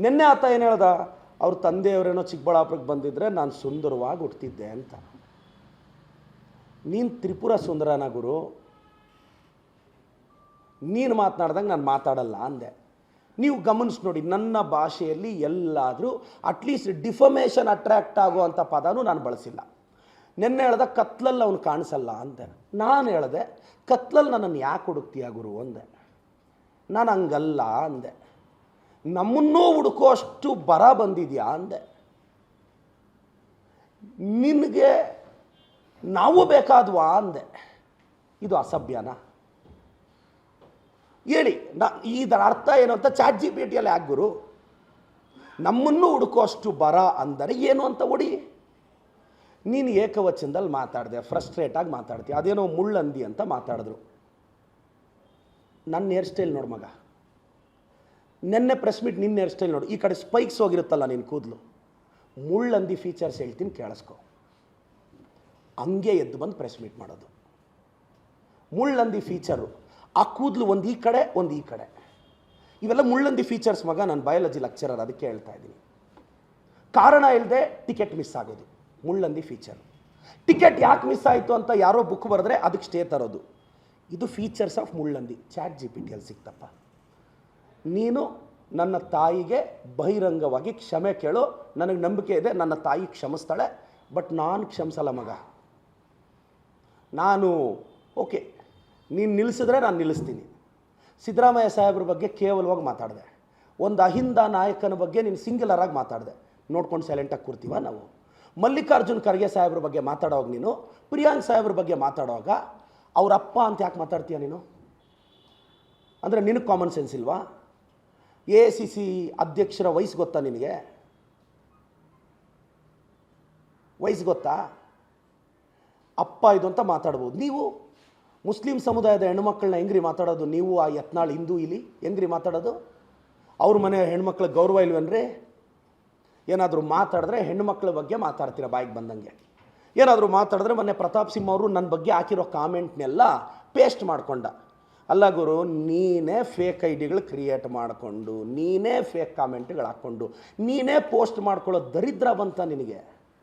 ನಿನ್ನೆ ಆತ ಏನು ಹೇಳ್ದ, ಅವ್ರ ತಂದೆಯವರೇನೋ ಚಿಕ್ಕಬಳ್ಳಾಪುರಕ್ಕೆ ಬಂದಿದ್ದರೆ ನಾನು ಸುಂದರವಾಗಿ ಹುಟ್ಟಿದ್ದೆ ಅಂತ. ನೀನು ತ್ರಿಪುರ ಸುಂದರನ ಗುರು, ನೀನು ಮಾತನಾಡ್ದಂಗೆ ನಾನು ಮಾತಾಡಲ್ಲ ಅಂದೆ. ನೀವು ಗಮನಿಸಿ ನೋಡಿ, ನನ್ನ ಭಾಷೆಯಲ್ಲಿ ಎಲ್ಲಾದರೂ ಅಟ್ಲೀಸ್ಟ್ ಡಿಫಮೇಷನ್ ಅಟ್ರ್ಯಾಕ್ಟ್ ಆಗುವಂಥ ಪದನೂ ನಾನು ಬಳಸಿಲ್ಲ. ನಿನ್ನೆ ಹೇಳ್ದ ಕತ್ಲಲ್ಲಿ ಅವನು ಕಾಣಿಸಲ್ಲ ಅಂದೆ. ನಾನು ಹೇಳಿದೆ ಕತ್ಲಲ್ಲಿ ನನ್ನನ್ನು ಯಾಕೆ ಹುಡುಕ್ತೀಯ ಗುರು ಅಂದೆ. ನಾನು ಹಂಗಲ್ಲ ಅಂದೆ. ನಮ್ಮನ್ನೂ ಹುಡುಕೋ ಅಷ್ಟು ಬರ ಬಂದಿದೆಯಾ ಅಂದೆ. ನಿನಗೆ ನಾವು ಬೇಕಾದ್ವಾ ಅಂದೆ. ಇದು ಅಸಭ್ಯನಾ ಹೇಳಿ? ಇದರ ಅರ್ಥ ಏನು ಅಂತ ChatGPT ಯಾಕೆ ಗುರು? ನಮ್ಮನ್ನು ಹುಡುಕೋ ಅಷ್ಟು ಬರ ಅಂದರೆ ಏನು ಅಂತ ಹೊಡಿ. ನೀನು ಏಕವಚನದಲ್ಲಿ ಮಾತಾಡಿದೆ, ಫ್ರಸ್ಟ್ರೇಟಾಗಿ ಮಾತಾಡ್ತೀಯ. ಅದೇನೋ ಮುಳ್ಳಂದಿ ಅಂತ ಮಾತಾಡಿದ್ರು. ನನ್ನ ಹೇರ್ ಸ್ಟೈಲ್ ನೋಡು ಮಗ, ನೆನ್ನೆ ಪ್ರೆಸ್ ಮೀಟ್ ನಿನ್ನ ಹೇರ್ ಸ್ಟೈಲ್ ನೋಡು. ಈ ಕಡೆ ಸ್ಪೈಕ್ಸ್ ಹೋಗಿರುತ್ತಲ್ಲ ನಿನ್ನ ಕೂದಲು, ಮುಳ್ಳಂದಿ ಫೀಚರ್ಸ್ ಹೇಳ್ತೀನಿ ಕೇಳಿಸ್ಕೊ. ಹಂಗೆ ಎದ್ದು ಬಂದು ಪ್ರೆಸ್ ಮೀಟ್ ಮಾಡೋದು. ಮುಳ್ಳಂದಿ ಫೀಚರು, ಆ ಕೂದಲು ಒಂದು ಈ ಕಡೆ ಒಂದು ಈ ಕಡೆ, ಇವೆಲ್ಲ ಮುಳ್ಳಂದಿ ಫೀಚರ್ಸ್ ಮಗ. ನಾನು ಬಯಾಲಜಿ ಲೆಕ್ಚರರ್, ಅದಕ್ಕೆ ಹೇಳ್ತಾ ಇದ್ದೀನಿ. ಕಾರಣ ಇಲ್ಲದೆ ಟಿಕೆಟ್ ಮಿಸ್ ಆಗೋದು ಮುಳ್ಳಂದಿ ಫೀಚರ್. ಟಿಕೆಟ್ ಯಾಕೆ ಮಿಸ್ ಆಯಿತು ಅಂತ ಯಾರೋ ಬುಕ್ ಬರೆದ್ರೆ ಅದಕ್ಕೆ ಸ್ಟೇ ತರೋದು. ಇದು ಫೀಚರ್ಸ್ ಆಫ್ ಮುಳ್ಳಂದಿ. ChatGPTಯಲ್ಲಿ ಸಿಕ್ತಪ್ಪ. ನೀನು ನನ್ನ ತಾಯಿಗೆ ಬಹಿರಂಗವಾಗಿ ಕ್ಷಮೆ ಕೇಳು. ನನಗೆ ನಂಬಿಕೆ ಇದೆ ನನ್ನ ತಾಯಿ ಕ್ಷಮಿಸ್ತಾಳೆ, ಬಟ್ ನಾನು ಕ್ಷಮಿಸಲ್ಲ ಮಗ. ನಾನು ಓಕೆ, ನೀನು ನಿಲ್ಲಿಸಿದ್ರೆ ನಾನು ನಿಲ್ಲಿಸ್ತೀನಿ. ಸಿದ್ದರಾಮಯ್ಯ ಸಾಹೇಬ್ರ ಬಗ್ಗೆ ಕೇವಲವಾಗಿ ಮಾತಾಡಿದೆ. ಒಂದು ಅಹಿಂದ ನಾಯಕನ ಬಗ್ಗೆ ನೀನು ಸಿಂಗ್ಯುಲರಾಗಿ ಮಾತಾಡಿದೆ. ನೋಡ್ಕೊಂಡು ಸೈಲೆಂಟಾಗಿ ಕೂರ್ತೀವ ನಾವು? ಮಲ್ಲಿಕಾರ್ಜುನ್ ಖರ್ಗೆ ಸಾಹೇಬ್ರ ಬಗ್ಗೆ ಮಾತಾಡೋವಾಗ ನೀನು, ಪ್ರಿಯಾಂಕ್ ಸಾಹೇಬ್ರ ಬಗ್ಗೆ ಮಾತಾಡುವಾಗ ಅವ್ರ ಅಪ್ಪ ಅಂತ ಯಾಕೆ ಮಾತಾಡ್ತೀಯ ನೀನು? ಅಂದರೆ ನಿನಗೆ ಕಾಮನ್ ಸೆನ್ಸ್ ಇಲ್ವಾ? AICC ಅಧ್ಯಕ್ಷರ ವಯಸ್ಸು ಗೊತ್ತಾ ನಿನಗೆ? ವಯಸ್ಸು ಗೊತ್ತಾ? ಅಪ್ಪ ಇದು ಅಂತ ಮಾತಾಡ್ಬೋದು. ನೀವು ಮುಸ್ಲಿಂ ಸಮುದಾಯದ ಹೆಣ್ಮಕ್ಳನ್ನ ಹೆಂಗ್ರಿ ಮಾತಾಡೋದು? ನೀವು ಆ ಯತ್ನಾಳ್ ಹಿಂದೂ ಇಲ್ಲಿ ಹೆಂಗ್ರಿ ಮಾತಾಡೋದು? ಅವ್ರ ಮನೆ ಹೆಣ್ಮಕ್ಳ ಗೌರವ ಇಲ್ವೇನ್ರಿ? ಏನಾದರೂ ಮಾತಾಡಿದ್ರೆ ಹೆಣ್ಮಕ್ಳ ಬಗ್ಗೆ ಮಾತಾಡ್ತೀರ ಬಾಯಿಗೆ ಬಂದಂಗೆ. ಏನಾದರೂ ಮಾತಾಡಿದ್ರೆ ಮೊನ್ನೆ ಪ್ರತಾಪ್ ಸಿಂಹ ಅವರು ನನ್ನ ಬಗ್ಗೆ ಹಾಕಿರೋ ಕಾಮೆಂಟ್ನೆಲ್ಲ ಪೇಸ್ಟ್ ಮಾಡಿಕೊಂಡ. ಅಲ್ಲ ಗುರು, ನೀನೇ ಫೇಕ್ ಐಡಿಗಳು ಕ್ರಿಯೇಟ್ ಮಾಡಿಕೊಂಡು, ನೀನೇ ಫೇಕ್ ಕಾಮೆಂಟ್ಗಳು ಹಾಕ್ಕೊಂಡು, ನೀನೇ ಪೋಸ್ಟ್ ಮಾಡ್ಕೊಳ್ಳೋ ದರಿದ್ರ ಬಂತ ನಿನಗೆ.